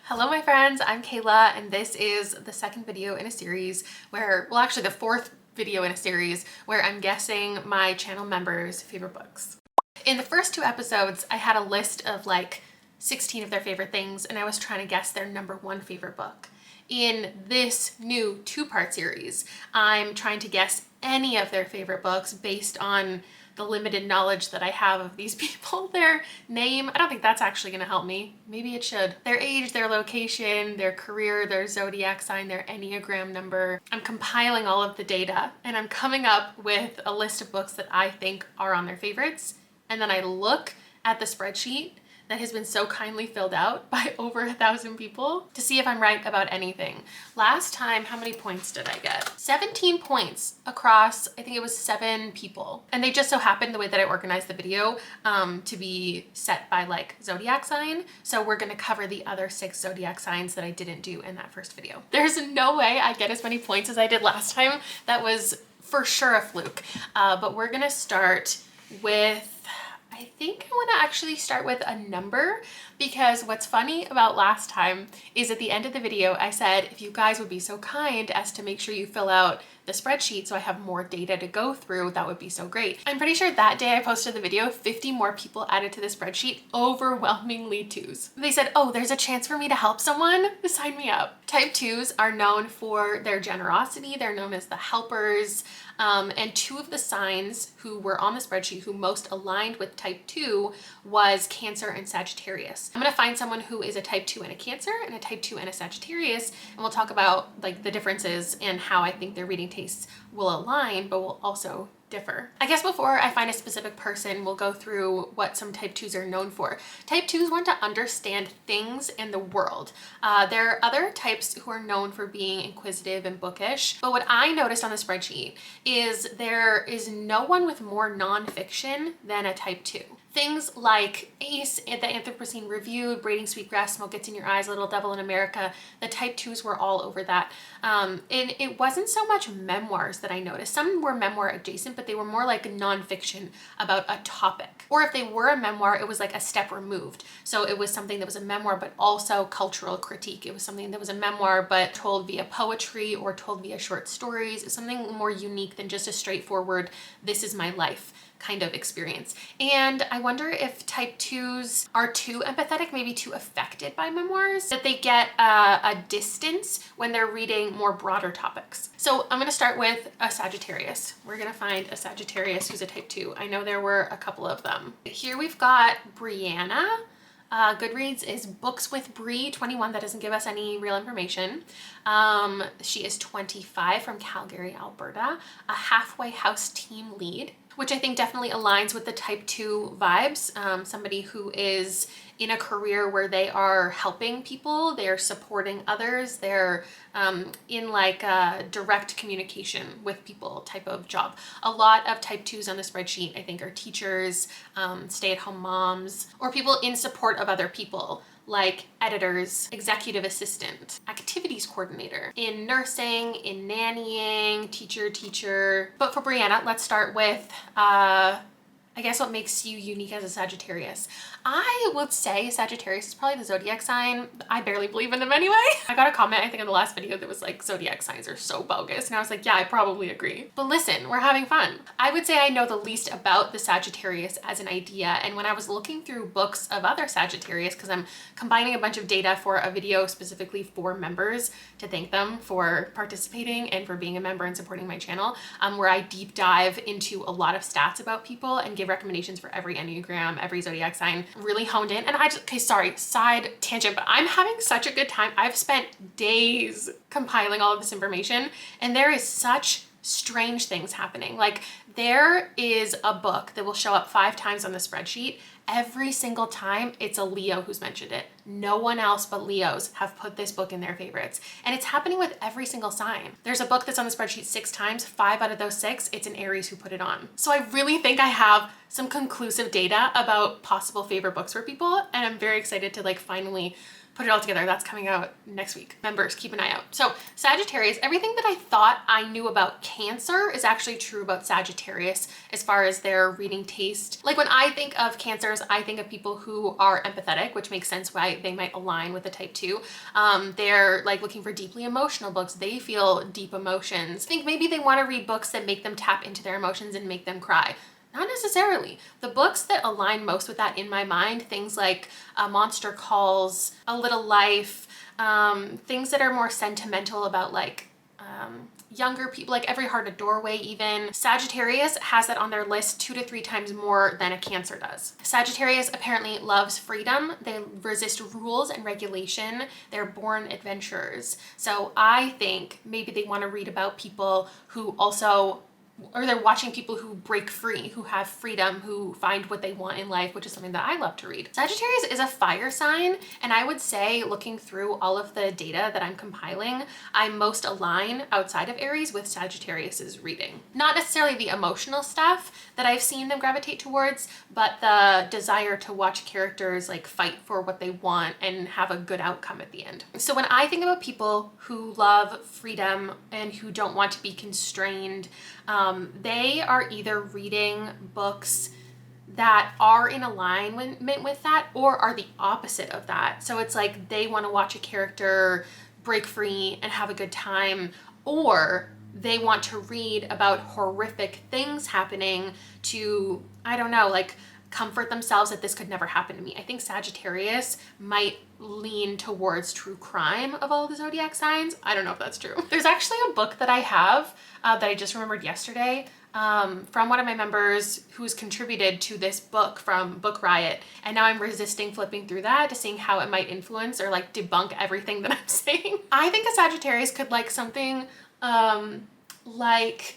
Hello my friends, I'm Kayla and this is the second video in a series where, well actually the fourth video in a series where I'm guessing my channel members' favorite books. In the first two episodes, I had a list of like 16 of their favorite things and I was trying to guess their number one favorite book. In this new two-part series, I'm trying to guess any of their favorite books based on the limited knowledge that I have of these people. Their name, I don't think that's actually gonna help me. Maybe it should. Their age, their location, their career, their zodiac sign, their Enneagram number. I'm compiling all of the data and I'm coming up with a list of books that I think are on their favorites. And then I look at the spreadsheet that has been so kindly filled out by over 1,000 people to see if I'm right about anything. Last time, how many points did I get? 17 points across, I think it was 7 people. And they just so happened the way that I organized the video to be set by like zodiac sign. So we're gonna cover the other 6 zodiac signs that I didn't do in that first video. There's no way I get as many points as I did last time. That was for sure a fluke. But we're gonna start with, I think I want to actually start with a number, because what's funny about last time is at the end of the video I said if you guys would be so kind as to make sure you fill out the spreadsheet so I have more data to go through, that would be so great. I'm pretty sure that day I posted the video, 50 more people added to the spreadsheet, overwhelmingly 2s. They said, oh, there's a chance for me to help someone? Sign me up. Type 2s are known for their generosity. They're known as the helpers. And 2 of the signs who were on the spreadsheet who most aligned with type 2 was Cancer and Sagittarius. I'm gonna find someone who is a type 2 and a Cancer and a type 2 and a Sagittarius, and we'll talk about like the differences and how I think their reading tastes will align, but will also differ. I guess before I find a specific person, we'll go through what some type 2s are known for. Type 2s want to understand things in the world. There are other types who are known for being inquisitive and bookish, but what I noticed on the spreadsheet is there is no one with more nonfiction than a type 2. Things like Ace, the Anthropocene Reviewed, Braiding Sweetgrass, Smoke Gets in Your Eyes, Little Devil in America, the type 2s were all over that. And it wasn't so much memoirs that I noticed. Some were memoir adjacent, but they were more like nonfiction about a topic. Or if they were a memoir, it was like a step removed. So it was something that was a memoir, but also cultural critique. It was something that was a memoir, but told via poetry or told via short stories. It's something more unique than just a straightforward, this is my life kind of experience. And I wonder if type 2s are too empathetic, maybe too affected by memoirs, that they get a distance when they're reading more broader topics. So I'm gonna start with a Sagittarius. We're gonna find a Sagittarius who's a type 2. I know there were a couple of them. Here we've got Brianna. Goodreads is Books with Brie 21. That doesn't give us any real information. She is 25 from Calgary, Alberta, a halfway house team lead, which I think definitely aligns with the type 2 vibes. Somebody who is in a career where they are helping people, they're supporting others, they're in like a direct communication with people type of job. A lot of type 2s on the spreadsheet I think are teachers, stay-at-home moms, or people in support of other people, like editors, executive assistant, activities coordinator, in nursing, in nannying, teacher. But for Brianna, let's start with I guess what makes you unique as a Sagittarius. I would say Sagittarius is probably the zodiac sign. I barely believe in them anyway. I got a comment, I think in the last video, that was like, zodiac signs are so bogus. And I was like, yeah, I probably agree. But listen, we're having fun. I would say I know the least about the Sagittarius as an idea. And when I was looking through books of other Sagittarius, because I'm combining a bunch of data for a video specifically for members to thank them for participating and for being a member and supporting my channel, where I deep dive into a lot of stats about people and give recommendations for every Enneagram, every zodiac sign, really honed in. And I just, okay, sorry, side tangent, but I'm having such a good time. I've spent days compiling all of this information and there is such strange things happening. Like there is a book that will show up 5 times on the spreadsheet. Every single time it's a Leo who's mentioned it. No one else but Leos have put this book in their favorites. And it's happening with every single sign. There's a book that's on the spreadsheet 6 times, 5 out of those 6, it's an Aries who put it on. So I really think I have some conclusive data about possible favorite books for people. And I'm very excited to like finally put put it all together. That's coming out next week. Members, keep an eye out. So Sagittarius, everything that I thought I knew about Cancer is actually true about Sagittarius as far as their reading taste. Like when I think of Cancers, I think of people who are empathetic, which makes sense why they might align with the type 2. They're like looking for deeply emotional books. They feel deep emotions. I think maybe they want to read books that make them tap into their emotions and make them cry. Not necessarily. The books that align most with that in my mind, things like Monster Calls, A Little Life, things that are more sentimental about like younger people, like Every Heart a Doorway even. Sagittarius has that on their list 2 to 3 times more than a Cancer does. Sagittarius apparently loves freedom. They resist rules and regulation. They're born adventurers. So I think maybe they want to read about people who also, or they're watching people who break free, who have freedom, who find what they want in life, which is something that I love to read. Sagittarius is a fire sign, and I would say, looking through all of the data that I'm compiling, I most align outside of Aries with Sagittarius's reading. Not necessarily the emotional stuff that I've seen them gravitate towards, but the desire to watch characters like fight for what they want and have a good outcome at the end. So when I think about people who love freedom and who don't want to be constrained, they are either reading books that are in alignment with that or are the opposite of that. So it's like they want to watch a character break free and have a good time, or they want to read about horrific things happening to, I don't know, like comfort themselves that this could never happen to me. I think Sagittarius might lean towards true crime of all the zodiac signs. I don't know if that's true. There's actually a book that I have that I just remembered yesterday from one of my members who's contributed to this book from Book Riot. And now I'm resisting flipping through that to seeing how it might influence or like debunk everything that I'm saying. I think a Sagittarius could like something like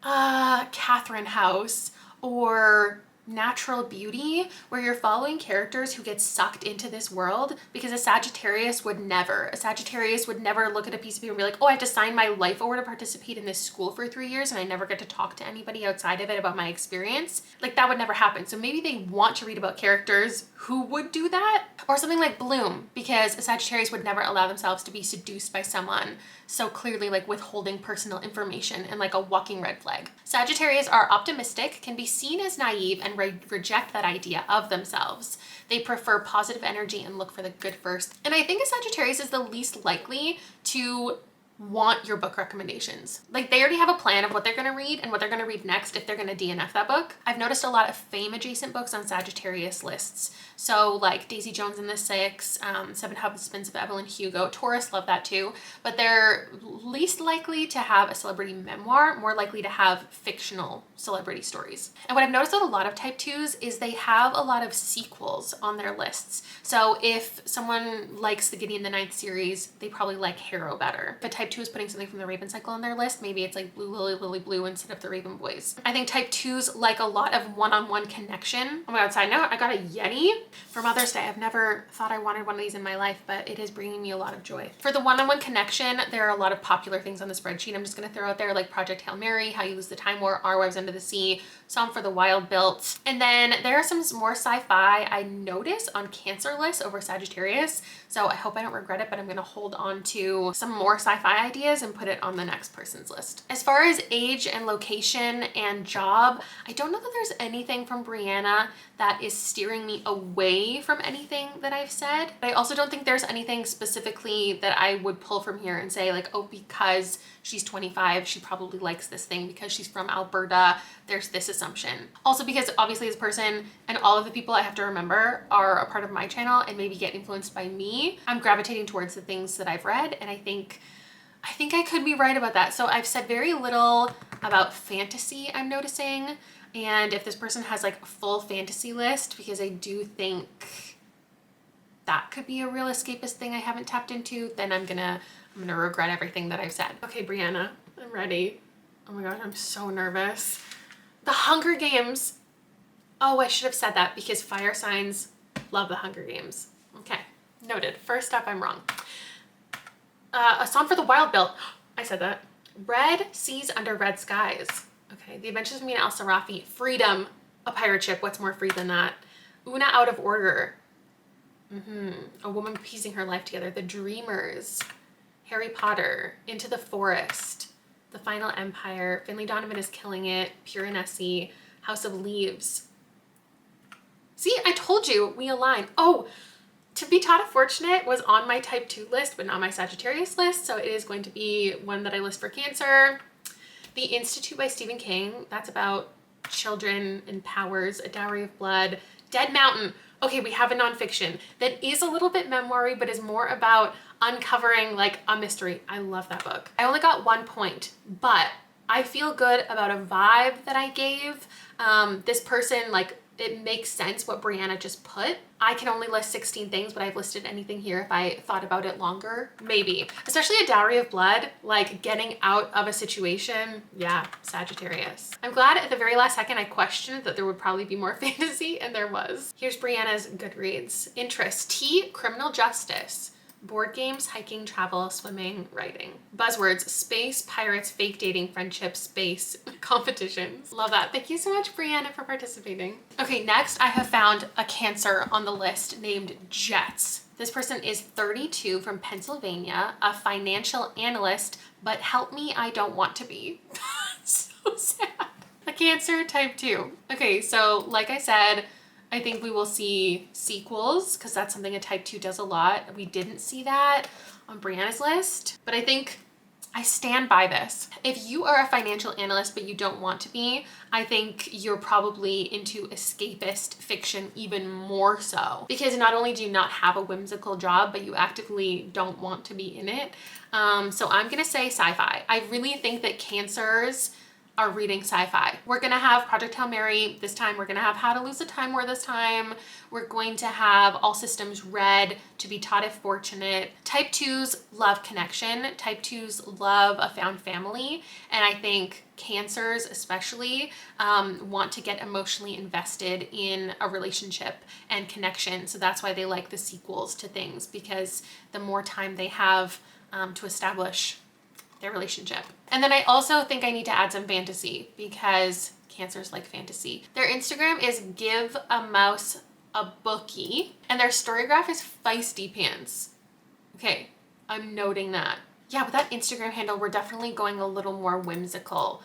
Catherine House or Natural Beauty, where you're following characters who get sucked into this world, because a Sagittarius would never. A Sagittarius would never look at a piece of paper and be like, oh, I have to sign my life over to participate in this school for 3 years and I never get to talk to anybody outside of it about my experience. Like that would never happen. So maybe they want to read about characters who would do that, or something like Bloom, because a Sagittarius would never allow themselves to be seduced by someone so clearly like withholding personal information and like a walking red flag. Sagittarius are optimistic, can be seen as naive, and reject that idea of themselves. They prefer positive energy and look for the good first. And I think a Sagittarius is the least likely to want your book recommendations. Like they already have a plan of what they're going to read and what they're going to read next if they're going to DNF that book. I've noticed a lot of fame adjacent books on Sagittarius lists. So like Daisy Jones and the Six, Seven Husbands of Evelyn Hugo. Taurus love that too, but they're least likely to have a celebrity memoir, more likely to have fictional celebrity stories. And what I've noticed with a lot of type 2s is they have a lot of sequels on their lists. So if someone likes the Gideon the Ninth series, they probably like Harrow better. If a type 2 is putting something from the Raven cycle on their list, maybe it's like Blue Lily Lily Blue instead of the Raven Boys. I think type 2s like a lot of one-on-one connection. Oh my god, side note, I got a Yeti for Mother's Day. I've never thought I wanted one of these in my life, but it is bringing me a lot of joy. For the one-on-one connection, there are a lot of popular things on the spreadsheet. I'm just gonna throw out there like Project Hail Mary, How You Lose the Time War, Our Wives Under the Sea, Song for the Wild Built. And then there are some more sci-fi I notice on Cancer lists over Sagittarius. So I hope I don't regret it, but I'm gonna hold on to some more sci-fi ideas and put it on the next person's list. As far as age and location and job, I don't know that there's anything from Brianna that is steering me away from anything that I've said. But I also don't think there's anything specifically that I would pull from here and say like, oh, because she's 25, she probably likes this thing because she's from Alberta. There's this assumption. Also because obviously this person and all of the people I have to remember are a part of my channel and maybe get influenced by me. I'm gravitating towards the things that I've read, and I think I could be right about that. So I've said very little about fantasy, I'm noticing. And if this person has like a full fantasy list, because I do think that could be a real escapist thing I haven't tapped into, then I'm gonna regret everything that I've said. Okay, Brianna, I'm ready. Oh my god, I'm so nervous. The Hunger Games. Oh, I should have said that because fire signs love the Hunger Games. Okay, noted. First up, I'm wrong. A Song for the Wild Built. I said that. Red Seas Under Red Skies. Okay, The Adventures of Me and El Sarafi. Freedom, a pirate ship. What's more free than that? Una Out of Order. A woman piecing her life together. The Dreamers, Harry Potter, Into the Forest, The Final Empire, Finley Donovan is Killing It, Pure and Essie, House of Leaves. See, I told you, we align. Oh, To Be Taught Fortunate was on my type 2 list, but not my Sagittarius list, so it is going to be one that I list for Cancer. The Institute by Stephen King, that's about children and powers. A Dowry of Blood. Dead Mountain. Okay, we have a nonfiction that is a little bit memoir-y, but is more about uncovering like a mystery. I love that book. I only got 1 point, but I feel good about a vibe that I gave. This person, like, it makes sense what Brianna just put. I can only list 16 things, but I've listed anything here if I thought about it longer. Maybe. Especially A Dowry of Blood, like getting out of a situation. Yeah, Sagittarius. I'm glad at the very last second I questioned that there would probably be more fantasy, and there was. Here's Brianna's Goodreads. Interest: tea, criminal justice. Board games, hiking, travel, swimming, writing. Buzzwords: space, pirates, fake dating, friendship, space, competitions. Love that. Thank you so much, Brianna, for participating. Okay, next I have found a Cancer on the list named Jets. This person is 32 from Pennsylvania, a financial analyst, but help me, I don't want to be. So sad. A Cancer type 2. Okay, so like I said, I think we will see sequels because that's something a type 2 does a lot. We didn't see that on Brianna's list, but I think I stand by this. If you are a financial analyst but you don't want to be, I think you're probably into escapist fiction even more so, because not only do you not have a whimsical job, but you actively don't want to be in it. So I'm gonna say sci-fi. I really think that Cancers are reading sci-fi. We're gonna have Project Hail Mary this time. We're gonna have How to Lose a Time War this time. We're going to have All Systems Red, To Be Taught If Fortunate. Type 2s love connection. Type 2s love a found family. And I think Cancers especially want to get emotionally invested in a relationship and connection. So that's why they like the sequels to things, because the more time they have to establish their relationship. And then I also think I need to add some fantasy because Cancers like fantasy. Their Instagram is Give a Mouse a Bookie, and their storygraph is Feisty Pants. Okay, I'm noting that. Yeah, with that Instagram handle, we're definitely going a little more whimsical.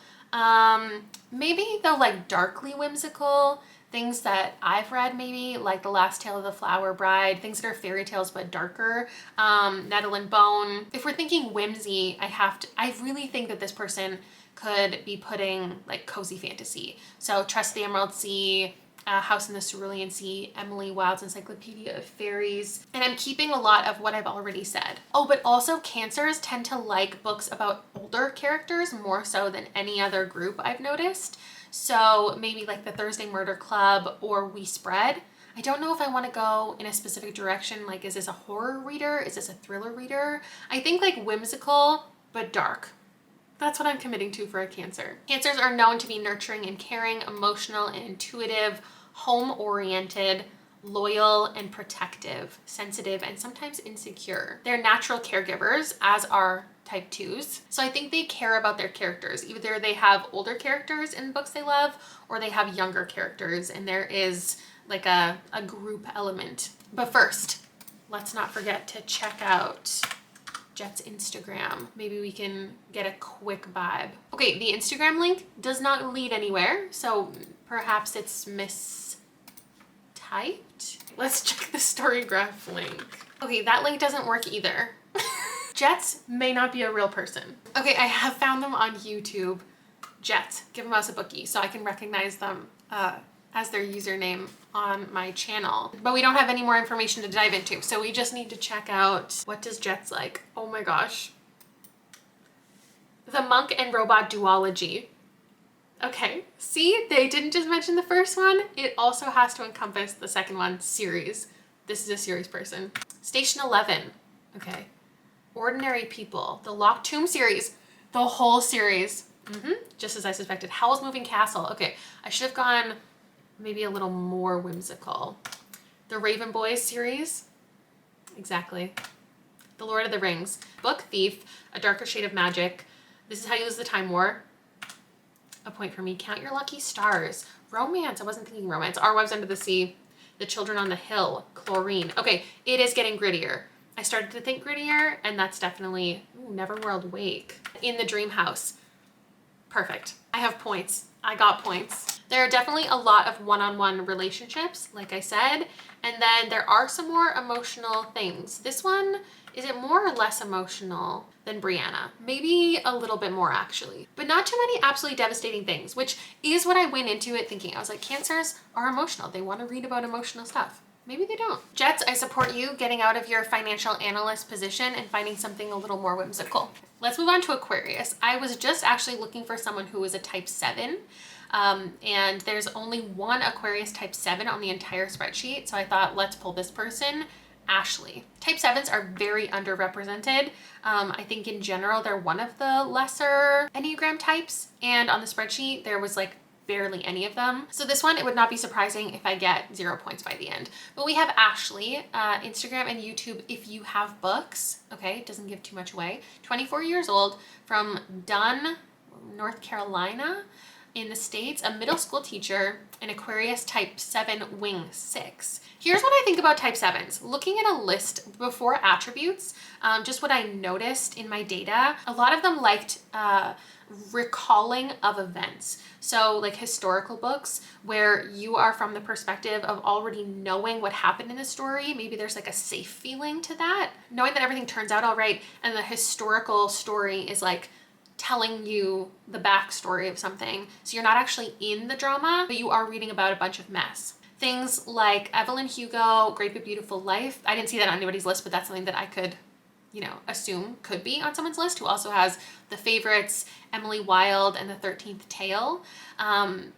Maybe the like darkly whimsical things that I've read, maybe like The Last Tale of the Flower Bride, things that are fairy tales but darker. Nettle and Bone. If we're thinking whimsy, I really think that this person could be putting like cozy fantasy. So Trust the Emerald Sea, House in the Cerulean Sea, Emily Wilde's Encyclopedia of Fairies. And I'm keeping a lot of what I've already said. Oh, but also Cancers tend to like books about older characters more so than any other group I've noticed. So maybe like the Thursday Murder Club or We Spread. I don't know if I want to go in a specific direction. Like, is this a horror reader? Is this a thriller reader? I think like whimsical, but dark. That's what I'm committing to for a Cancer. Cancers are known to be nurturing and caring, emotional and intuitive, home-oriented, loyal and protective, sensitive, and sometimes insecure. They're natural caregivers, as are type 2s. So I think they care about their characters. Either they have older characters in books they love, or they have younger characters, and there is like a group element. But first, let's not forget to check out Jet's Instagram. Maybe we can get a quick vibe. Okay, the Instagram link does not lead anywhere, so perhaps it's mistyped. Let's check the storygraph link. Okay, that link doesn't work either. Jets may not be a real person. Okay, I have found them on YouTube. Jets, Give a Mouse a Bookie, so I can recognize them as their username on my channel. But we don't have any more information to dive into, so we just need to check out, what does Jets like? Oh my gosh. The Monk and Robot Duology. Okay, see, they didn't just mention the first one, it also has to encompass the second one, series. This is a series person. Station 11, okay. Ordinary People, the Locked Tomb series, the whole series. Just as I suspected. Howl's Moving Castle. Okay, I should have gone maybe a little more whimsical. The Raven Boys series. Exactly. The Lord of the Rings. Book Thief, A Darker Shade of Magic. This Is How You Lose the Time War. A point for me. Count Your Lucky Stars. Romance. I wasn't thinking romance. Our Wives Under the Sea. The Children on the Hill, Chlorine. Okay, it is getting grittier. I started to think grittier, and that's definitely Neverworld Wake. In the Dream House. Perfect. I have points. I got points. There are definitely a lot of one-on-one relationships, like I said, and then there are some more emotional things. This one, is it more or less emotional than Brianna? Maybe a little bit more actually, but not too many absolutely devastating things, which is what I went into it thinking. I was like, Cancers are emotional. They want to read about emotional stuff. Maybe they don't. Jets, I support you getting out of your financial analyst position and finding something a little more whimsical. Let's move on to Aquarius. I was just actually looking for someone who was a type 7. And there's only one Aquarius type 7 on the entire spreadsheet. So I thought, let's pull this person, Ashley. Type 7s are very underrepresented. I think in general, they're one of the lesser Enneagram types. And on the spreadsheet, there was like barely any of them. So this one, it would not be surprising if I get 0 points by the end. But we have Ashley, Instagram and YouTube if you have books. Okay, it doesn't give too much away. 24 years old, from Dunn, North Carolina in the States, a middle school teacher, an Aquarius type 7 wing 6. Here's what I think about type 7s. Looking at a list before attributes, just what I noticed in my data, a lot of them liked recalling of events. So like historical books where you are from the perspective of already knowing what happened in the story. Maybe there's like a safe feeling to that, knowing that everything turns out all right, and the historical story is like telling you the backstory of something. So you're not actually in the drama, but you are reading about a bunch of mess. Things like Evelyn Hugo, Great Big Beautiful Life. I didn't see that on anybody's list, but that's something that I could, you know, assume could be on someone's list, who also has The Favorites, Emily Wilde, and The 13th Tale.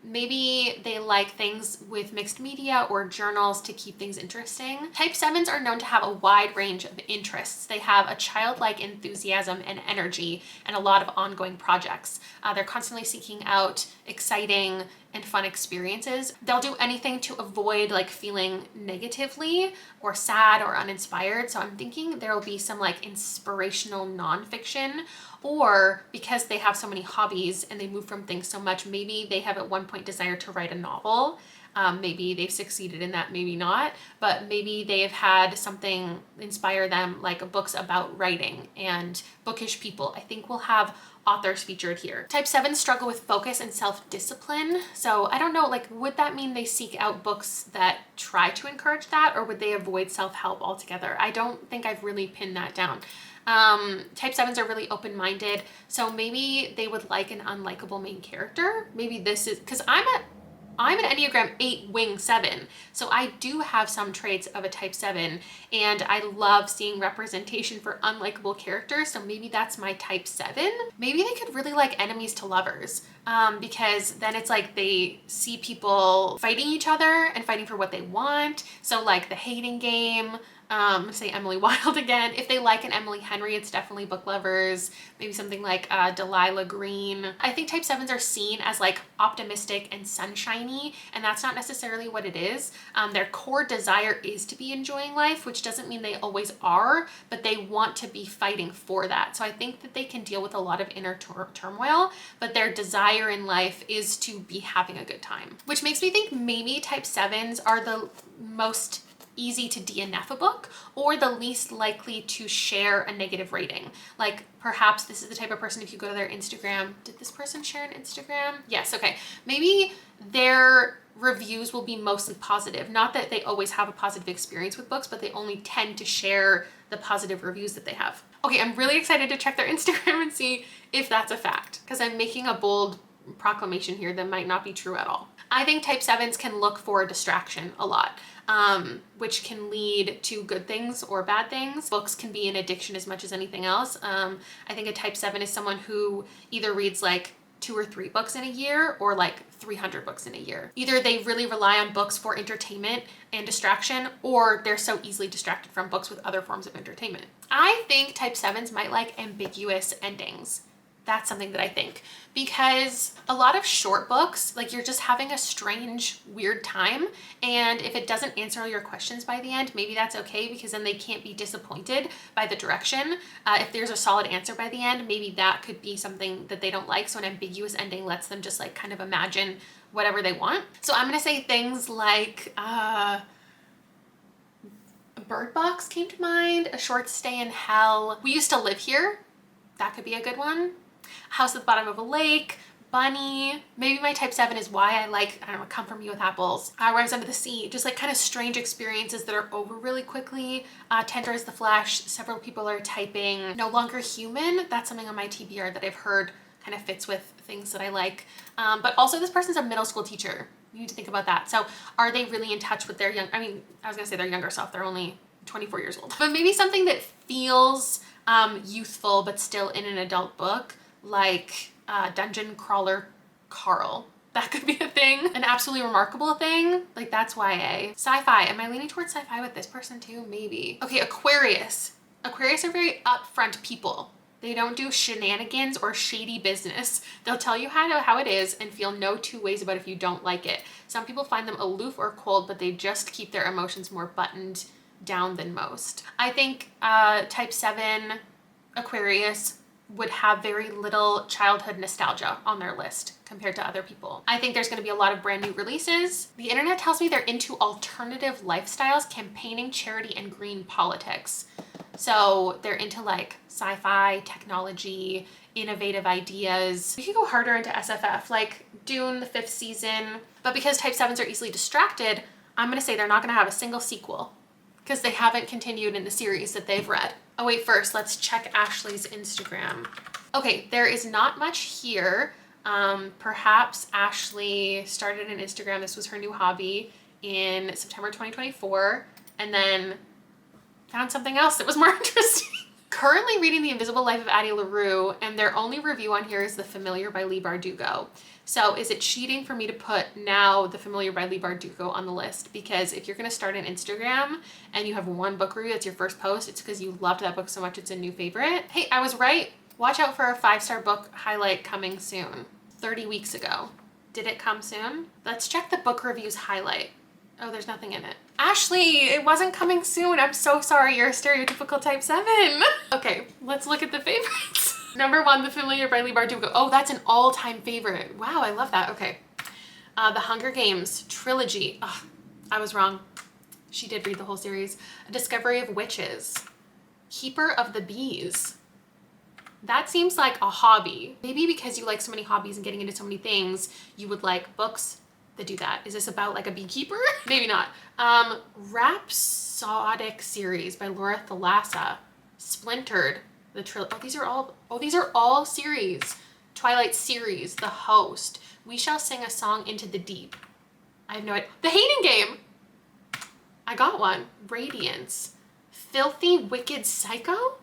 Maybe they like things with mixed media or journals to keep things interesting. Type 7s are known to have a wide range of interests. They have a childlike enthusiasm and energy and a lot of ongoing projects. They're constantly seeking out exciting and fun experiences. They'll do anything to avoid like feeling negatively or sad or uninspired. So I'm thinking there will be some like inspirational nonfiction, or because they have so many hobbies and they move from things so much, maybe they have at one point desired to write a novel. Maybe they've succeeded in that, maybe not, but maybe they've had something inspire them, like books about writing and bookish people. I think we'll have authors featured here. Type 7s struggle with focus and self-discipline. So I don't know, like, would that mean they seek out books that try to encourage that, or would they avoid self-help altogether? I don't think I've really pinned that down. Type 7s are really open-minded, so maybe they would like an unlikable main character. Maybe this is, because I'm an Enneagram 8 wing 7, so I do have some traits of a type 7, and I love seeing representation for unlikable characters, so maybe that's my type 7. Maybe they could really like enemies to lovers, because then it's like they see people fighting each other and fighting for what they want. So like the hating game, I'm gonna say Emily Wilde again. If they like an Emily Henry, it's definitely book lovers. Maybe something like Delilah Green. I think type 7s are seen as like optimistic and sunshiny, and that's not necessarily what it is. Their core desire is to be enjoying life, which doesn't mean they always are, but they want to be fighting for that. So I think that they can deal with a lot of inner turmoil, but their desire in life is to be having a good time, which makes me think maybe type 7s are the most easy to DNF a book, or the least likely to share a negative rating. Like perhaps this is the type of person, if you go to their Instagram, did this person share an Instagram? Yes, okay. Maybe their reviews will be mostly positive. Not that they always have a positive experience with books, but they only tend to share the positive reviews that they have. Okay, I'm really excited to check their Instagram and see if that's a fact, because I'm making a bold proclamation here that might not be true at all. I think type 7s can look for a distraction a lot. Which can lead to good things or bad things. Books can be an addiction as much as anything else. I think a type 7 is someone who either reads like 2 or 3 books in a year, or like 300 books in a year. Either they really rely on books for entertainment and distraction, or they're so easily distracted from books with other forms of entertainment. I think type 7s might like ambiguous endings. That's something that I think, because a lot of short books, like you're just having a strange, weird time. And if it doesn't answer all your questions by the end, maybe that's okay, because then they can't be disappointed by the direction. If there's a solid answer by the end, maybe that could be something that they don't like. So an ambiguous ending lets them just like kind of imagine whatever they want. So I'm going to say things like, Bird Box came to mind, A Short Stay in Hell, We Used to Live Here, that could be a good one. House at the Bottom of a Lake, Bunny. Maybe my type 7 is why I like, I don't know, Come From Me with Apples, Rise Under the Sea. Just like kind of strange experiences that are over really quickly. Tender as the Flesh, several people are typing. No Longer Human, that's something on my TBR that I've heard kind of fits with things that I like. But also this person's a middle school teacher. You need to think about that. So are they really in touch with their I was gonna say their younger self, they're only 24 years old. But maybe something that feels youthful but still in an adult book, like Dungeon Crawler Carl. That could be a thing. An Absolutely Remarkable thing, like that's YA. Sci-fi, am I leaning towards sci-fi with this person too? Maybe. Okay, Aquarius. Aquarius are very upfront people. They don't do shenanigans or shady business. They'll tell you how it is and feel no two ways about if you don't like it. Some people find them aloof or cold, but they just keep their emotions more buttoned down than most. I think type 7 Aquarius would have very little childhood nostalgia on their list compared to other people. I think there's going to be a lot of brand new releases. The internet tells me they're into alternative lifestyles, campaigning, charity, and green politics. So they're into like sci-fi, technology, innovative ideas. We could go harder into SFF, like Dune, the 5th season. But because type 7s are easily distracted, I'm going to say they're not going to have a single sequel because they haven't continued in the series that they've read. Oh wait, first let's check Ashley's Instagram. Okay, there is not much here. Perhaps Ashley started an Instagram, this was her new hobby, in September 2024, and then found something else that was more interesting. Currently reading The Invisible Life of Addie LaRue, and their only review on here is The Familiar by Leigh Bardugo. So is it cheating for me to put now The Familiar by Leigh Bardugo on the list? Because if you're going to start an Instagram and you have one book review, that's your first post, it's because you loved that book so much it's a new favorite. Hey, I was right. Watch out for a 5-star book highlight coming soon. 30 weeks ago. Did it come soon? Let's check the book reviews highlight. Oh, there's nothing in it. Ashley, it wasn't coming soon. I'm so sorry. You're a stereotypical type 7. Okay, let's look at the favorites. Number 1, The Familiar by Leigh Bardugo. Oh, that's an all-time favorite. Wow, I love that. Okay. The Hunger Games trilogy. Oh, I was wrong. She did read the whole series. A Discovery of Witches. Keeper of the Bees. That seems like a hobby. Maybe because you like so many hobbies and getting into so many things, you would like books that do that. Is this about like a beekeeper? Maybe not. Rhapsodic series by Laura Thalassa. Splintered, the trilogy. Oh, these are all series. Twilight series, The Host. We Shall Sing a Song into the Deep. I have no idea. The Hating Game. I got one. Radiance. Filthy Wicked Psycho.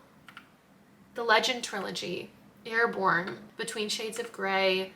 The Legend trilogy. Airborne. Between Shades of Grey.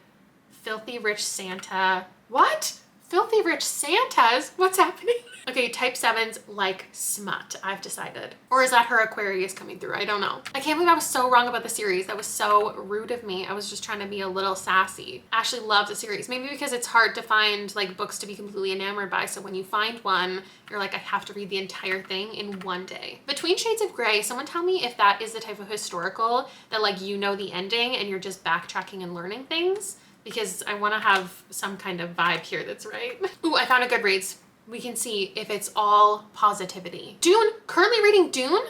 Filthy Rich Santa. What? Filthy Rich Santas? What's happening? Okay, type 7s like smut, I've decided. Or is that her Aquarius coming through? I don't know. I can't believe I was so wrong about the series. That was so rude of me. I was just trying to be a little sassy. Ashley loves the series. Maybe because it's hard to find like books to be completely enamored by. So when you find one, you're like, I have to read the entire thing in one day. Between Shades of Grey, someone tell me if that is the type of historical that like you know the ending and you're just backtracking and learning things. Because I want to have some kind of vibe here that's right. Ooh, I found a Goodreads. We can see if it's all positivity. Dune, currently reading Dune?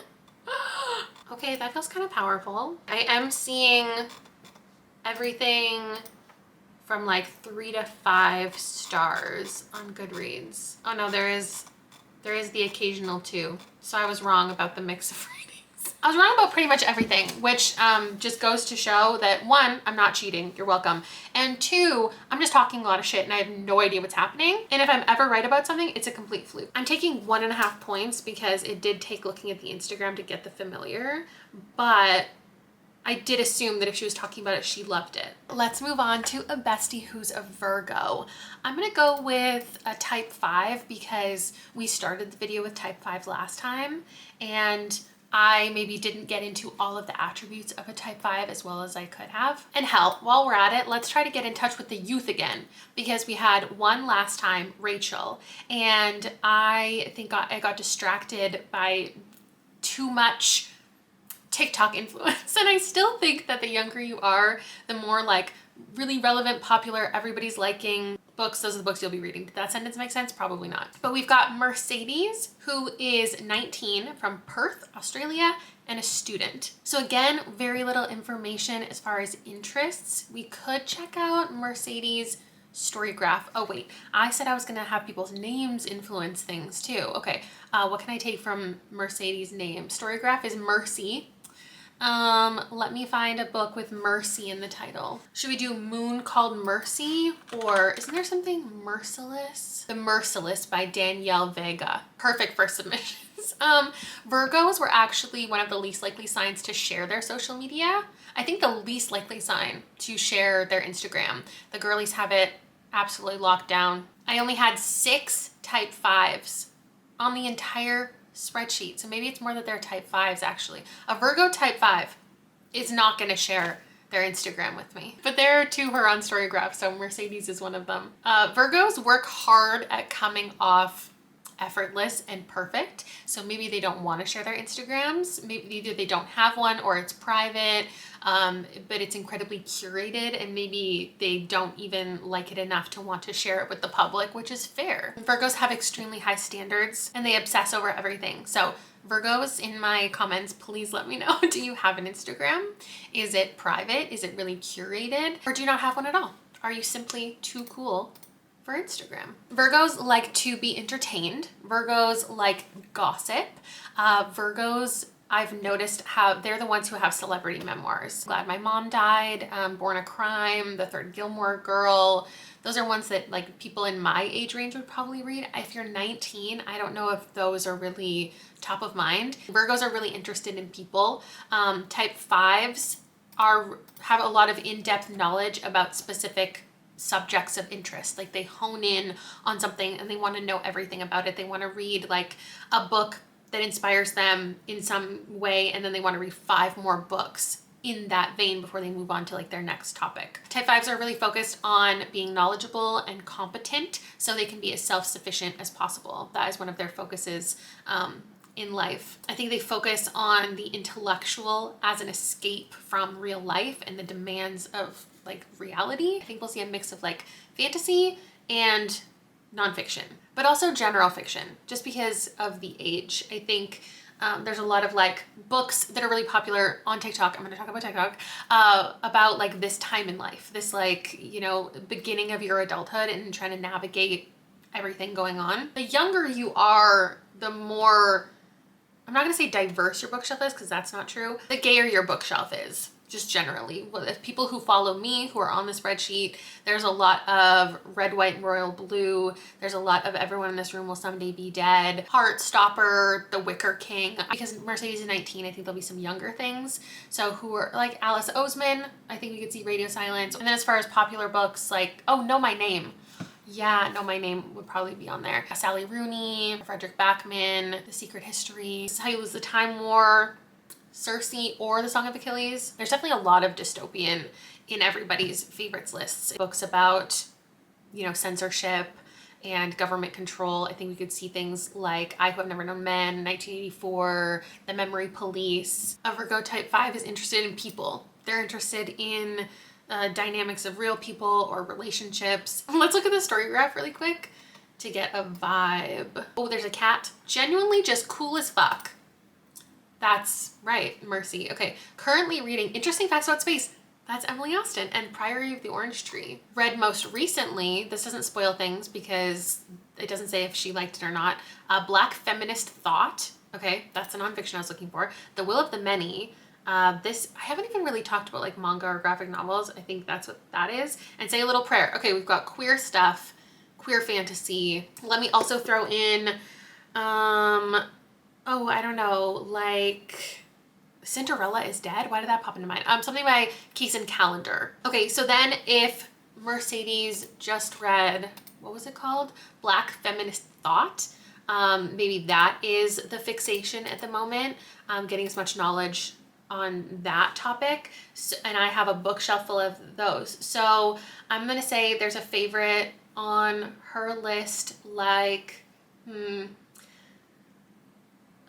Okay, that feels kind of powerful. I am seeing everything from like 3 to 5 stars on Goodreads. Oh no, there is the occasional 2. So I was wrong about the mix of readings. I was wrong about pretty much everything, which just goes to show that 1, I'm not cheating, you're welcome. And 2, I'm just talking a lot of shit and I have no idea what's happening. And if I'm ever right about something, it's a complete fluke. I'm taking 1.5 points because it did take looking at the Instagram to get The Familiar, but I did assume that if she was talking about it, she loved it. Let's move on to a bestie who's a Virgo. I'm gonna go with a type 5 because we started the video with type 5 last time and I maybe didn't get into all of the attributes of a type 5 as well as I could have. And hell, while we're at it, let's try to get in touch with the youth again because we had one last time, Rachel, and I think I got distracted by too much TikTok influence. And I still think that the younger you are, the more like really relevant, popular, everybody's liking books, those are the books you'll be reading. Did that sentence make sense? Probably not. But we've got Mercedes, who is 19, from Perth, Australia, and a student. So again, very little information as far as interests. We could check out Mercedes' Storygraph. Oh wait, I said I was gonna have people's names influence things too. Okay, what can I take from Mercedes' name? Storygraph is Mercy. Let me find a book with Mercy in the title. Should we do Moon Called Mercy, or isn't there something Merciless? The Merciless by Danielle Vega. Perfect for submissions. Virgos were actually one of the least likely signs to share their social media. I think the least likely sign to share their Instagram. The girlies have it absolutely locked down. I only had 6 type 5s on the entire spreadsheet. So maybe it's more that they're type 5s actually. A Virgo type 5 is not going to share their Instagram with me. But there are 2 who are on Storygraph, so Mercedes is one of them. Virgos work hard at coming off effortless and perfect. So maybe they don't want to share their Instagrams. Maybe either they don't have one or it's private, but it's incredibly curated, and maybe they don't even like it enough to want to share it with the public, which is fair. Virgos have extremely high standards and they obsess over everything. So Virgos, in my comments, please let me know, do you have an Instagram? Is it private? Is it really curated? Or do you not have one at all? Are you simply too cool for Instagram? Virgos like to be entertained. Virgos like gossip. Virgos, I've noticed how they're the ones who have celebrity memoirs. Glad My Mom Died, Born a Crime, The Third Gilmore Girl. Those are ones that like people in my age range would probably read. If you're 19, I don't know if those are really top of mind. Virgos are really interested in people. Type 5s have a lot of in-depth knowledge about specific subjects of interest. Like they hone in on something and they want to know everything about it. They want to read like a book that inspires them in some way, and then they want to read 5 more books in that vein before they move on to like their next topic. Type 5s are really focused on being knowledgeable and competent so they can be as self-sufficient as possible. That is one of their focuses in life. I think they focus on the intellectual as an escape from real life and the demands of like reality. I think we'll see a mix of like fantasy and nonfiction, but also general fiction, just because of the age. I think there's a lot of like books that are really popular on TikTok. I'm going to talk about TikTok, about like this time in life, this like, you know, beginning of your adulthood and trying to navigate everything going on. The younger you are, the more, I'm not going to say diverse your bookshelf is, because that's not true. The gayer your bookshelf is. Just generally, with people who follow me, who are on the spreadsheet, there's a lot of Red, White, and Royal Blue. There's a lot of Everyone in This Room Will Someday Be Dead, Heartstopper, The Wicker King. Because Mercedes is 19, I think there'll be some younger things. So who are like Alice Oseman, I think we could see Radio Silence. And then as far as popular books, like, oh, Know My Name. Yeah, Know My Name would probably be on there. Sally Rooney, Frederick Backman, The Secret History, This Is How You Lose the Time War, Circe, or The Song of Achilles. There's definitely a lot of dystopian in everybody's favorites lists. Books about, you know, censorship and government control. I think we could see things like I Who Have Never Known Men, 1984, The Memory Police. A Virgo type 5 is interested in people. They're interested in dynamics of real people or relationships. Let's look at the story graph really quick to get a vibe. Oh, there's a cat. Genuinely just cool as fuck. That's right, Mercy. Okay, currently reading Interesting Facts About Space. That's Emily Austen, and Priory of the Orange Tree. Read most recently, this doesn't spoil things because it doesn't say if she liked it or not, Black Feminist Thought. Okay, that's the nonfiction I was looking for. The Will of the Many. This, I haven't even really talked about like manga or graphic novels. I think that's what that is. And Say a Little Prayer. Okay, we've got queer stuff, queer fantasy. Let me also throw in, oh, I don't know, like Cinderella is Dead. Why did that pop into mind? Something by Keeson Calendar. Okay, so then if Mercedes just read, what was it called? Black Feminist Thought. Maybe that is the fixation at the moment. Getting as much knowledge on that topic. So, and I have a bookshelf full of those. So I'm gonna say there's a favorite on her list, like, oh,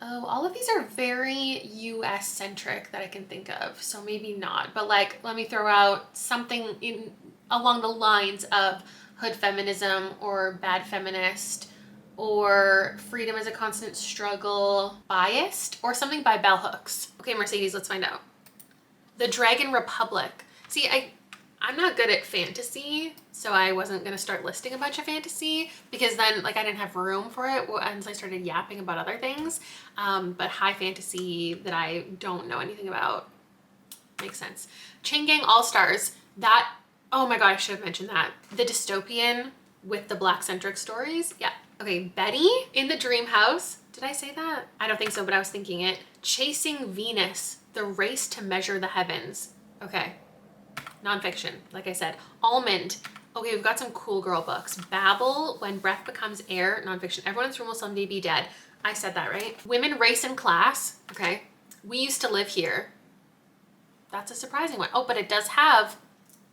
all of these are very US centric that I can think of, so maybe not. But like, let me throw out something in along the lines of hood feminism or bad feminist or freedom is a constant struggle, biased, or something by bell hooks. Okay, Mercedes, let's find out. The Dragon Republic. See, I'm not good at fantasy, so I wasn't gonna start listing a bunch of fantasy because then like I didn't have room for it once I started yapping about other things. But high fantasy that I don't know anything about makes sense. Chain Gang All-Stars, that, oh my god, I should have mentioned that. The dystopian with the black-centric stories, yeah. Okay, Betty in the Dream House. Did I say that? I don't think so, but I was thinking it. Chasing Venus, the race to measure the heavens. Okay, nonfiction, like I said. Almond. Okay, we've got some cool girl books. Babel, When Breath Becomes Air, nonfiction. Everyone's Room Will Someday Be Dead. I said that, right? Women, Race, and Class. Okay. We Used to Live Here. That's a surprising one. Oh, but it does have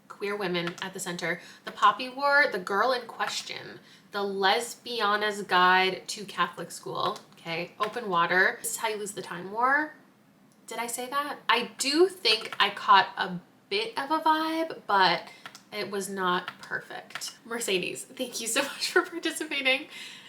queer women at the center. The Poppy War, The Girl in Question, The Lesbiana's Guide to Catholic School. Okay. Open Water. This is How You Lose the Time War. Did I say that? I do think I caught a bit of a vibe, but it was not perfect. Mercedes, thank you so much for participating.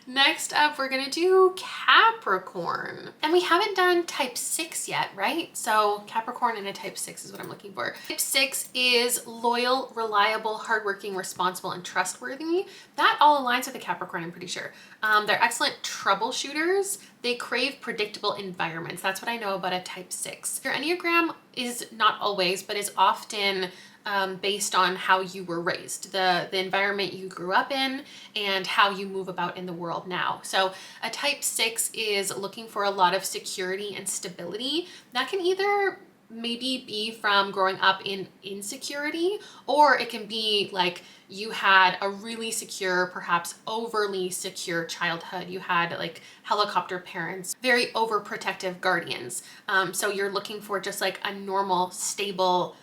Next up, we're gonna do Capricorn. And we haven't done type 6 yet, right? So Capricorn in a type 6 is what I'm looking for. Type 6 is loyal, reliable, hardworking, responsible, and trustworthy. That all aligns with the Capricorn, I'm pretty sure. They're excellent troubleshooters. They crave predictable environments. That's what I know about a type 6. Your Enneagram is not always, but is often based on how you were raised, the environment you grew up in, and how you move about in the world now. So a type 6 is looking for a lot of security and stability. That can either maybe be from growing up in insecurity, or it can be like you had a really secure, perhaps overly secure childhood. You had like helicopter parents, very overprotective guardians. So you're looking for just like a normal, stable,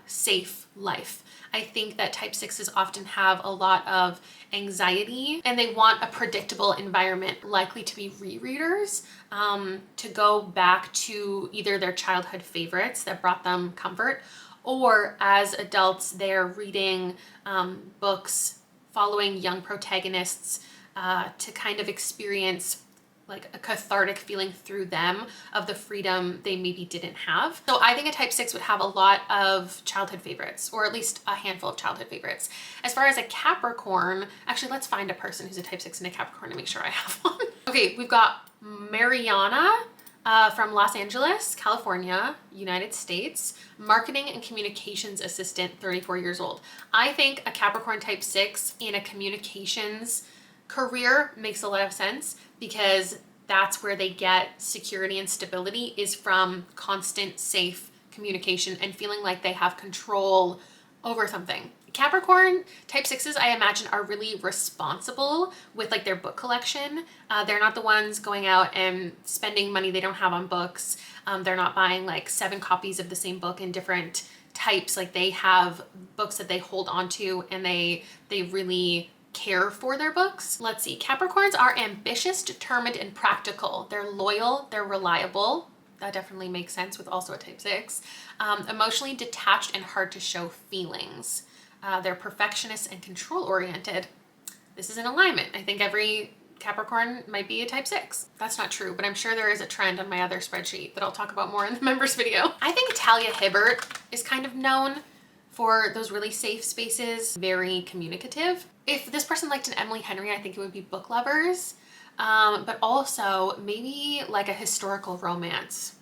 safe life. I think that type 6s often have a lot of anxiety and they want a predictable environment, likely to be rereaders, to go back to either their childhood favorites that brought them comfort, or as adults, they're reading books following young protagonists to kind of experience like a cathartic feeling through them of the freedom they maybe didn't have. So I think a type 6 would have a lot of childhood favorites, or at least a handful of childhood favorites. As far as a Capricorn, actually let's find a person who's a type 6 and a Capricorn to make sure I have one. Okay, we've got Mariana from Los Angeles, California, United States, marketing and communications assistant, 34 years old. I think a Capricorn type 6 in a communications career makes a lot of sense, because that's where they get security and stability, is from constant, safe communication and feeling like they have control over something. Capricorn type 6s, I imagine, are really responsible with like their book collection. They're not the ones going out and spending money they don't have on books. They're not buying like 7 copies of the same book in different types. Like they have books that they hold on to, and they really care for their books. Let's see. Capricorns are ambitious, determined, and practical. They're loyal, they're reliable. That definitely makes sense with also a type 6. Emotionally detached and hard to show feelings. They're perfectionist and control oriented. This is in alignment. I think every Capricorn might be a type 6. That's not true, but I'm sure there is a trend on my other spreadsheet that I'll talk about more in the members video. I think Talia Hibbert is kind of known for those really safe spaces, very communicative. If this person liked an Emily Henry, I think it would be Book Lovers, but also maybe like a historical romance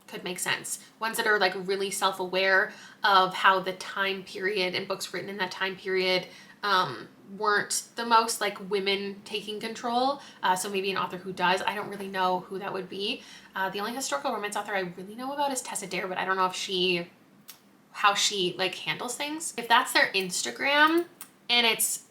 could make sense. Ones that are like really self-aware of how the time period and books written in that time period weren't the most like women taking control. So maybe an author who does. I don't really know who that would be. The only historical romance author I really know about is Tessa Dare, but I don't know if how she like handles things. If that's their Instagram and it's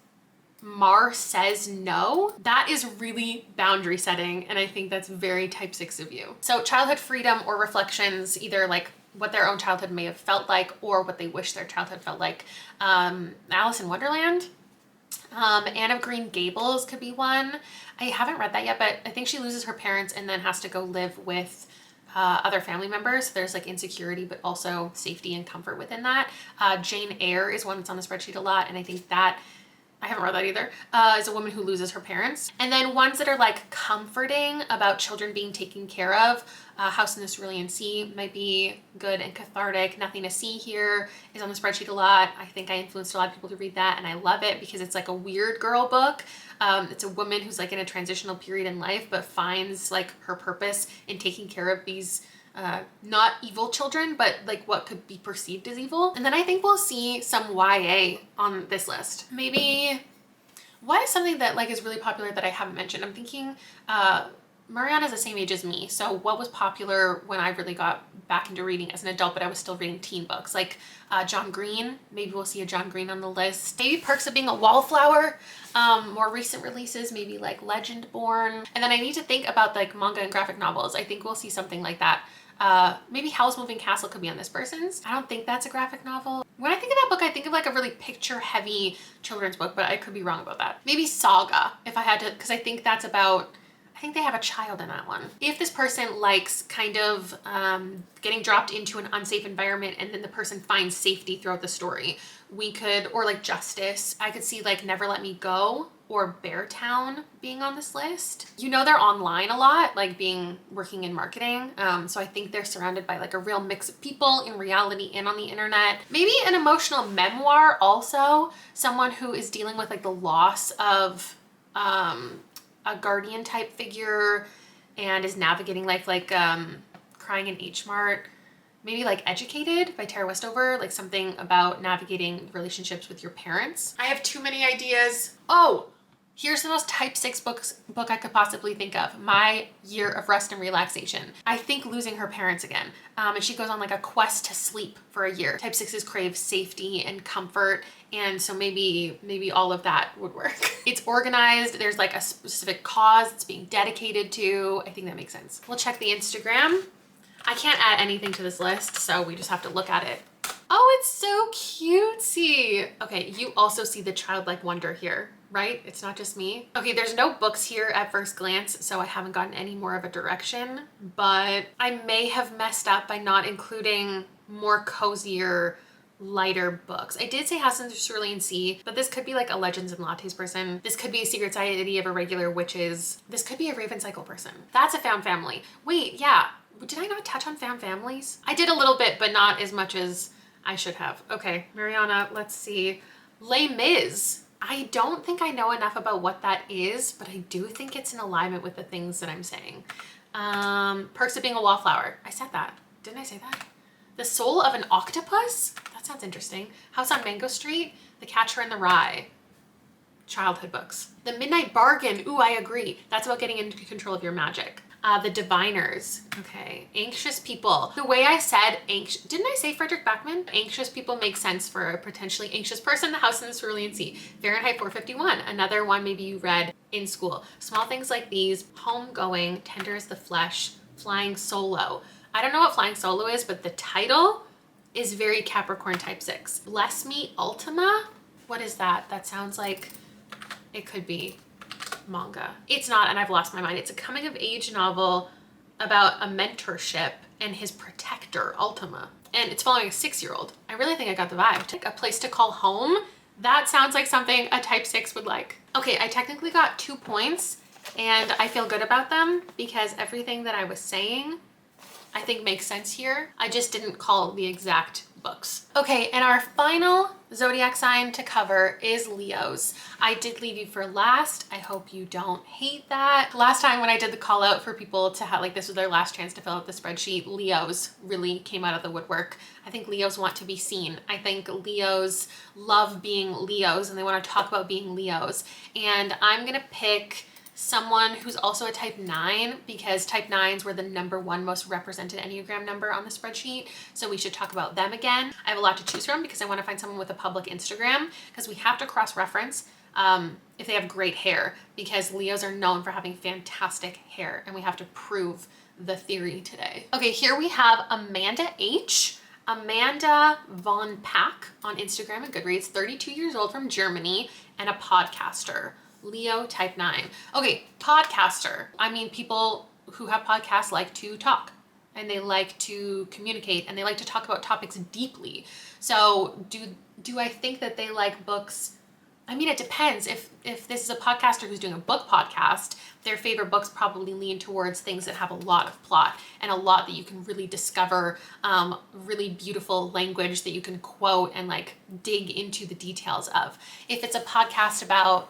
Mar Says No, that is really boundary setting, and I think that's very type 6 of you. So childhood freedom or reflections, either like what their own childhood may have felt like or what they wish their childhood felt like. Alice in Wonderland. Anne of Green Gables could be one. I haven't read that yet, but I think she loses her parents and then has to go live with other family members. There's like insecurity, but also safety and comfort within that. Jane Eyre is one that's on the spreadsheet a lot, and I think that I haven't read that either, is a woman who loses her parents. And then ones that are like comforting about children being taken care of. House in the Cerulean Sea might be good and cathartic. Nothing to See Here is on the spreadsheet a lot. I think I influenced a lot of people to read that, and I love it because it's like a weird girl book. It's a woman who's like in a transitional period in life, but finds like her purpose in taking care of these not evil children, but like what could be perceived as evil. And then I think we'll see some YA on this list. Maybe, what is something that like is really popular that I haven't mentioned? I'm thinking, Mariana's the same age as me. So what was popular when I really got back into reading as an adult, but I was still reading teen books? Like John Green. Maybe we'll see a John Green on the list. Maybe Perks of Being a Wallflower. More recent releases, maybe like Legendborn. And then I need to think about like manga and graphic novels. I think we'll see something like that. Maybe Howl's Moving Castle could be on this person's. I don't think that's a graphic novel. When I think of that book, I think of like a really picture heavy children's book, but I could be wrong about that. Maybe Saga, if I had to, because I think that's about, I think they have a child in that one. If this person likes kind of getting dropped into an unsafe environment and then the person finds safety throughout the story, we could, or like Justice, I could see like Never Let Me Go or Beartown being on this list. You know, they're online a lot, like working in marketing. So I think they're surrounded by like a real mix of people in reality and on the internet. Maybe an emotional memoir also, someone who is dealing with like the loss of a guardian type figure and is navigating life, like Crying in H Mart. Maybe like Educated by Tara Westover, like something about navigating relationships with your parents. I have too many ideas. Oh, here's the most type 6 book I could possibly think of. My Year of Rest and Relaxation. I think losing her parents again. And she goes on like a quest to sleep for a year. Type 6s crave safety and comfort. And so maybe all of that would work. It's organized. There's like a specific cause it's being dedicated to. I think that makes sense. We'll check the Instagram. I can't add anything to this list, so we just have to look at it. Oh, it's so cutesy. Okay, you also see the childlike wonder here, right? It's not just me. Okay, there's no books here at first glance, so I haven't gotten any more of a direction, but I may have messed up by not including more cozier, lighter books. I did say House in the Cerulean Sea, but this could be like a Legends and Lattes person. This could be a Secret Society of Irregular Witches. This could be a Raven Cycle person. That's a found family. Wait, yeah. Did I not touch on found families? I did a little bit, but not as much as I should have. Okay, Mariana, let's see. Les Mis. I don't think I know enough about what that is, but I do think it's in alignment with the things that I'm saying. Perks of Being a Wallflower. I said that. Didn't I say that? The Soul of an Octopus? That sounds interesting. House on Mango Street. The Catcher in the Rye. Childhood books. The Midnight Bargain. Ooh, I agree. That's about getting into control of your magic. The Diviners. Okay. Anxious People. The way I said anxious, didn't I say Frederick Backman? Anxious people make sense for a potentially anxious person. The House in the Cerulean Sea. Fahrenheit 451. Another one maybe you read in school. Small things like these. Homegoing. Tender as the Flesh. Flying Solo. I don't know what Flying Solo is, but the title is very Capricorn type 6. Bless Me Ultima. What is that? That sounds like it could be manga. It's not, and I've lost my mind. It's a coming of age novel about a mentorship and his protector, Ultima. And it's following a 6-year-old. I really think I got the vibe. Like A Place to Call Home. That sounds like something a type 6 would like. Okay, I technically got 2 points and I feel good about them because everything that I was saying I think makes sense here. I just didn't call the exact books. Okay, and our final zodiac sign to cover is Leos. I did leave you for last. I hope you don't hate that. Last time when I did the call out for people to have like this was their last chance to fill out the spreadsheet, Leos really came out of the woodwork. I think Leos want to be seen. I think Leos love being Leos and they want to talk about being Leos. And I'm gonna pick someone who's also a type 9 because type 9s were the #1 most represented Enneagram number on the spreadsheet. So we should talk about them again. I have a lot to choose from because I want to find someone with a public Instagram because we have to cross-reference if they have great hair because Leos are known for having fantastic hair and we have to prove the theory today. Okay, here we have Amanda H. Amanda Von Pack on Instagram and Goodreads, 32 years old from Germany and a podcaster. Leo type 9. Okay, podcaster. I mean, people who have podcasts like to talk and they like to communicate and they like to talk about topics deeply. So do I think that they like books I mean, it depends. If this is a podcaster who's doing a book podcast, their favorite books probably lean towards things that have a lot of plot and a lot that you can really discover, really beautiful language that you can quote and like dig into the details of. If it's a podcast about,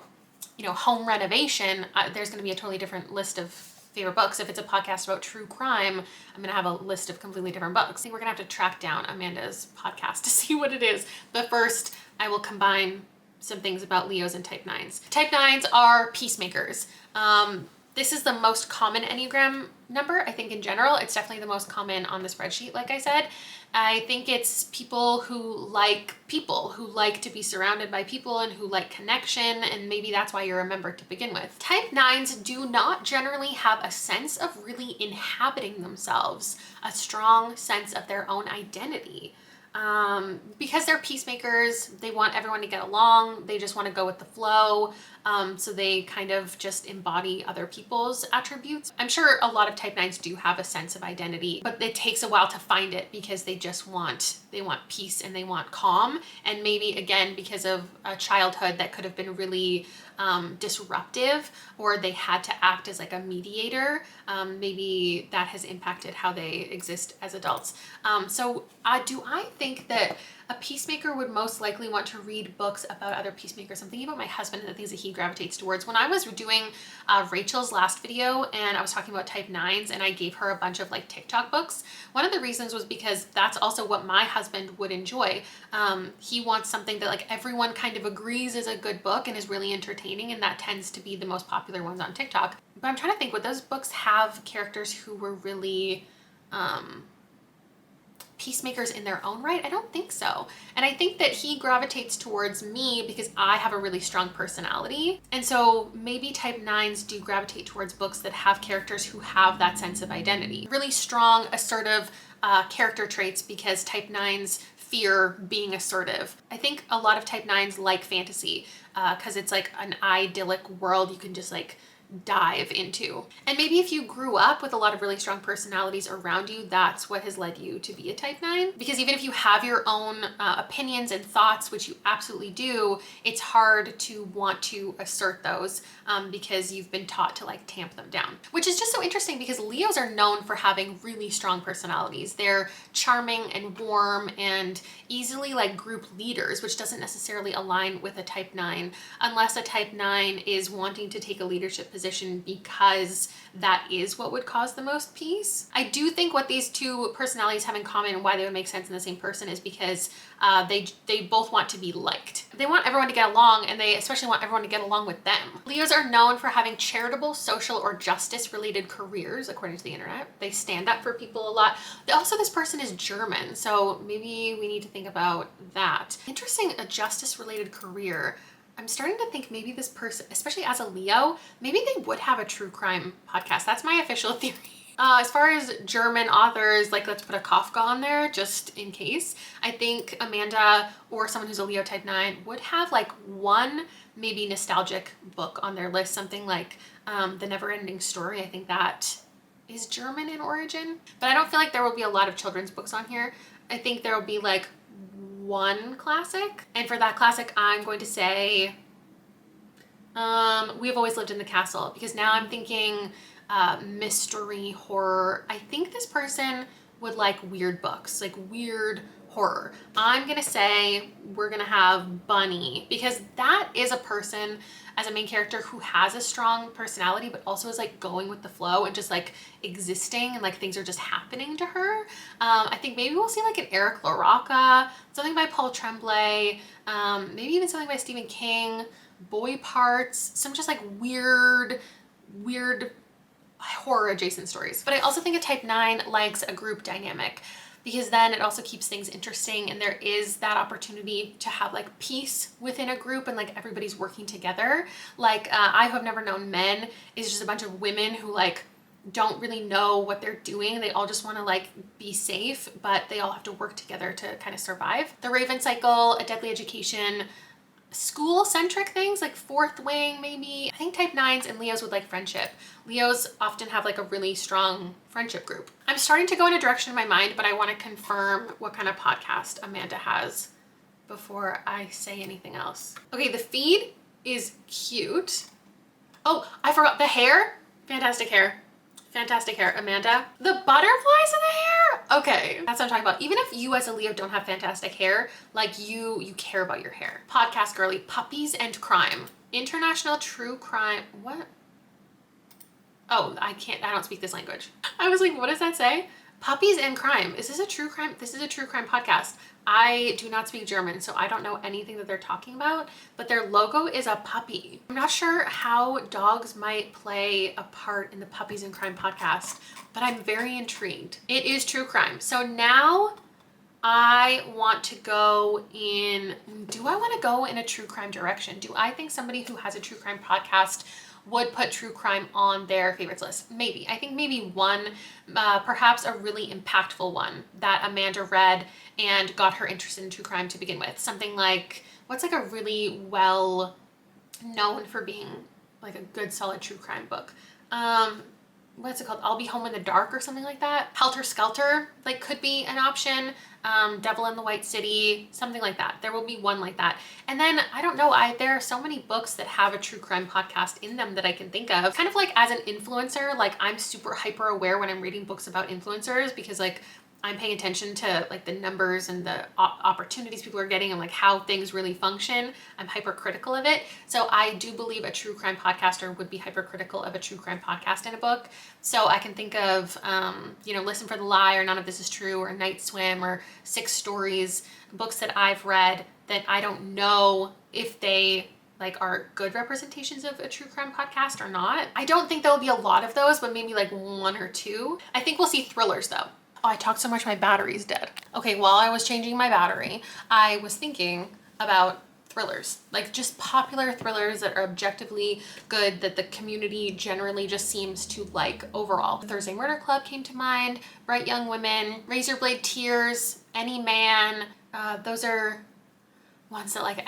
you know, home renovation, there's going to be a totally different list of favorite books. If it's a podcast about true crime, I'm going to have a list of completely different books. I think we're going to have to track down Amanda's podcast to see what it is. But first, I will combine some things about Leos and type 9s. Type 9s are peacemakers. This is the most common Enneagram number, I think in general. It's definitely the most common on the spreadsheet, like I said. I think it's people who like to be surrounded by people and who like connection, and maybe that's why you're a member to begin with. Type 9s do not generally have a sense of really inhabiting themselves, a strong sense of their own identity. Because they're peacemakers, they want everyone to get along, they just want to go with the flow, so they kind of just embody other people's attributes. I'm sure a lot of type 9s do have a sense of identity, but it takes a while to find it because they want peace and they want calm, and maybe again because of a childhood that could have been really disruptive, or they had to act as like a mediator. Maybe that has impacted how they exist as adults. So do I think that a peacemaker would most likely want to read books about other peacemakers? I'm thinking about my husband and the things that he gravitates towards. When I was doing Rachel's last video and I was talking about type 9s and I gave her a bunch of like TikTok books, one of the reasons was because that's also what my husband would enjoy. He wants something that like everyone kind of agrees is a good book and is really entertaining, and that tends to be the most popular ones on TikTok. But I'm trying to think, would those books have characters who were really peacemakers in their own right? I don't think so. And I think that he gravitates towards me because I have a really strong personality. And so maybe type 9s do gravitate towards books that have characters who have that sense of identity. Really strong, assertive character traits, because type 9s fear being assertive. I think a lot of type 9s like fantasy because it's like an idyllic world you can just like dive into. And maybe if you grew up with a lot of really strong personalities around you, that's what has led you to be a type 9. Because even if you have your own opinions and thoughts, which you absolutely do, it's hard to want to assert those because you've been taught to like tamp them down. Which is just so interesting because Leos are known for having really strong personalities. They're charming and warm and easily like group leaders, which doesn't necessarily align with a type 9 unless a type 9 is wanting to take a leadership position because that is what would cause the most peace. I do think what these two personalities have in common and why they would make sense in the same person is because they both want to be liked. They want everyone to get along, and they especially want everyone to get along with them. Leos are known for having charitable, social, or justice-related careers, according to the internet. They stand up for people a lot. Also, this person is German, so maybe we need to think about that. Interesting, a justice-related career. I'm starting to think maybe this person, especially as a Leo, maybe they would have a true crime podcast. That's my official theory. As far as German authors, like let's put a Kafka on there just in case. I think Amanda or someone who's a Leo type 9 would have like one maybe nostalgic book on their list, something like The Never-Ending Story. I think that is German in origin, but I don't feel like there will be a lot of children's books on here. I think there will be like one classic, and for that classic I'm going to say We've Always Lived in the Castle, because now I'm thinking mystery, horror. I think this person would like weird books, like weird horror. I'm gonna say we're gonna have Bunny, because that is a person as a main character who has a strong personality but also is like going with the flow and just like existing, and like things are just happening to her. I think maybe we'll see like an Eric LaRocca, something by Paul Tremblay, maybe even something by Stephen King, Boy Parts, some just like weird horror adjacent stories. But I also think a type 9 likes a group dynamic, because then it also keeps things interesting, and there is that opportunity to have like peace within a group and like everybody's working together. Like I Have Never Known Men is just a bunch of women who like don't really know what they're doing. They all just want to like be safe, but they all have to work together to kind of survive. The Raven Cycle, A Deadly Education, school-centric things like Fourth Wing maybe. I think type 9s and Leos would like friendship. Leos often have like a really strong friendship group. I'm starting to go in a direction in my mind, but I want to confirm what kind of podcast Amanda has before I say anything else. Okay, the feed is cute. Oh, I forgot the hair. Fantastic hair. Fantastic hair, Amanda. The butterflies in the hair? Okay, that's what I'm talking about. Even if you as a Leo don't have fantastic hair, like you care about your hair. Podcast girly, puppies and crime. International true crime, what? Oh, I don't speak this language. I was like, what does that say? Puppies and crime. Is this a true crime? This is a true crime podcast. I do not speak German, so I don't know anything that they're talking about, but their logo is a puppy. I'm not sure how dogs might play a part in the Puppies and Crime podcast, but I'm very intrigued. It is true crime. So now I want to go in, do I want to go in a true crime direction? Do I think somebody who has a true crime podcast would put true crime on their favorites list? Maybe. I think maybe one, perhaps a really impactful one that Amanda read and got her interested in true crime to begin with. Something like, what's like a really well known for being like a good solid true crime book? What's it called? I'll Be Home in the Dark or something like that. Helter Skelter, like, could be an option. Devil in the White City, something like that. There will be one like that. And then, I don't know, there are so many books that have a true crime podcast in them that I can think of. Kind of like as an influencer, like I'm super hyper aware when I'm reading books about influencers because like I'm paying attention to like the numbers and the opportunities people are getting and like how things really function. I'm hypercritical of it. So I do believe a true crime podcaster would be hypercritical of a true crime podcast in a book. So I can think of, Listen for the Lie or None of This Is True or Night Swim or 6 Stories, books that I've read that I don't know if they like are good representations of a true crime podcast or not. I don't think there'll be a lot of those, but maybe like 1 or 2. I think we'll see thrillers though. Oh, I talked so much my battery's dead. Okay, while I was changing my battery, I was thinking about thrillers, like just popular thrillers that are objectively good that the community generally just seems to like overall. Thursday Murder Club came to mind, Bright Young Women, Razorblade Tears, Any Man. Those are ones that like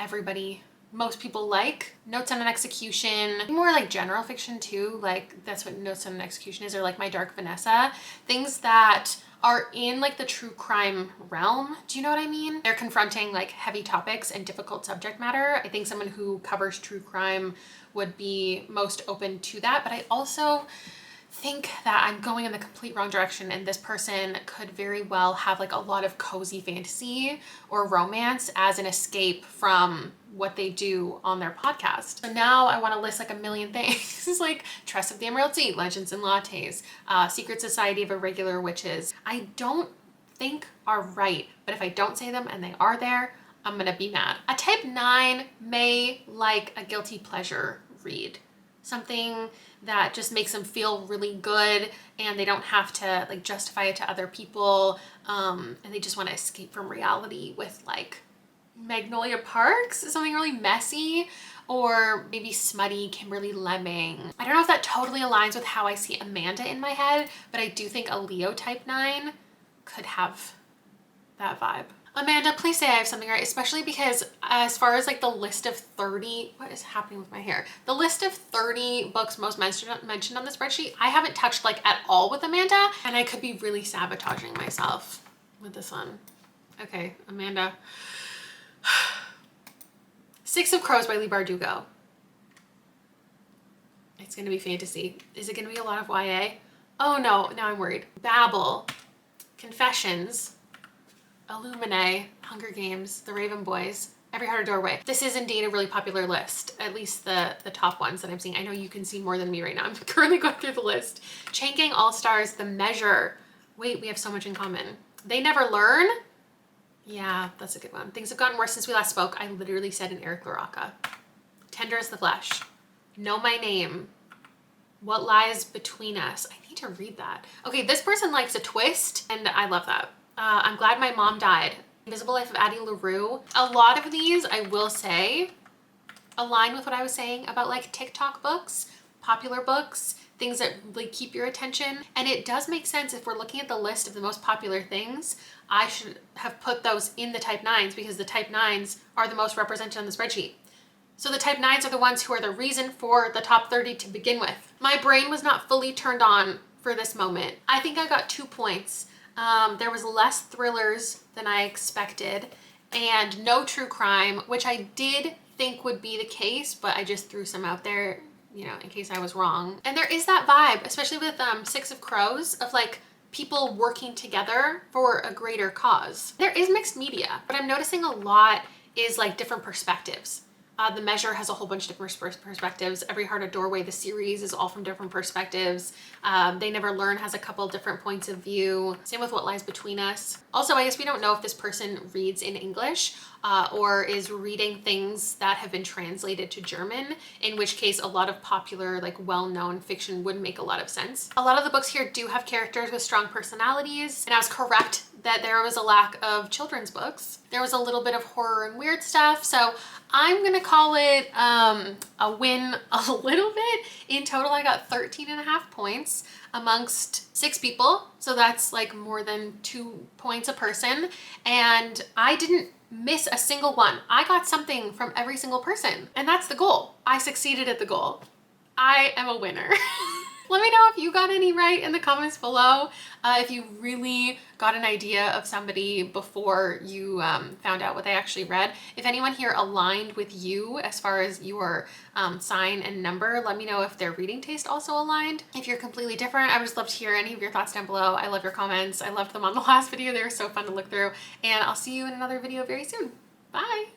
most people like. Notes on an Execution, more like general fiction too, like that's what Notes on an Execution is, or like My Dark Vanessa. Things that are in like the true crime realm. Do you know what I mean? They're confronting like heavy topics and difficult subject matter. I think someone who covers true crime would be most open to that, but I also think that I'm going in the complete wrong direction and this person could very well have like a lot of cozy fantasy or romance as an escape from what they do on their podcast. So now I want to list like a million things. This is like Tress of the Emerald Sea, Legends and Lattes, Secret Society of Irregular Witches. I don't think are right, but if I don't say them and they are there, I'm gonna be mad. A type 9 may like a guilty pleasure read. Something that just makes them feel really good and they don't have to like justify it to other people, and they just want to escape from reality with like Magnolia Parks, something really messy, or maybe smutty Kimberly Lemming. I don't know if that totally aligns with how I see Amanda in my head, but I do think a Leo type 9 could have that vibe. Amanda, please say I have something right, especially because as far as like the list of 30, what is happening with my hair? The list of 30 books most mentioned on the spreadsheet, I haven't touched like at all with Amanda, and I could be really sabotaging myself with this one. Okay, Amanda. 6 of Crows by Leigh Bardugo. It's gonna be fantasy. Is it gonna be a lot of YA? Oh no, now I'm worried. Babel, Confessions, Illuminae, Hunger Games, The Raven Boys, Every Heart a Doorway. This is indeed a really popular list, at least the top ones that I'm seeing. I know you can see more than me right now. I'm currently going through the list. Chain Gang All-Stars, The Measure. Wait, we have so much in common. They Never Learn. Yeah, that's a good one. Things Have Gotten Worse Since We Last Spoke. I literally said in Eric LaRocca. Tender as the Flesh. Know My Name. What Lies Between Us. I need to read that. Okay, this person likes a twist, and I love that. I'm Glad My Mom Died. Invisible Life of Addie LaRue. A lot of these, I will say, align with what I was saying about like TikTok books, popular books, things that really keep your attention. And it does make sense if we're looking at the list of the most popular things, I should have put those in the type 9s because the type 9s are the most represented on the spreadsheet. So the type 9s are the ones who are the reason for the top 30 to begin with. My brain was not fully turned on for this moment. I think I got 2 points. There was less thrillers than I expected, and no true crime, which I did think would be the case, but I just threw some out there, you know, in case I was wrong. And there is that vibe, especially with Six of Crows, of like people working together for a greater cause. There is mixed media, but I'm noticing a lot is like different perspectives. The Measure has a whole bunch of different perspectives. Every Heart a Doorway, the series, is all from different perspectives. They Never Learn has a couple different points of view. Same with What Lies Between Us. Also, I guess we don't know if this person reads in English or is reading things that have been translated to German, in which case a lot of popular, like well-known fiction would make a lot of sense. A lot of the books here do have characters with strong personalities, and I was correct that there was a lack of children's books. There was a little bit of horror and weird stuff, so I'm gonna call it a win a little bit. In total, I got 13.5 points amongst 6 people, so that's like more than 2 points a person, and I didn't miss a single one. I got something from every single person, and that's the goal. I succeeded at the goal. I am a winner. Let me know if you got any right in the comments below. If you really got an idea of somebody before you found out what they actually read. If anyone here aligned with you as far as your sign and number, let me know if their reading taste also aligned. If you're completely different, I would just love to hear any of your thoughts down below. I love your comments. I loved them on the last video. They were so fun to look through. And I'll see you in another video very soon. Bye.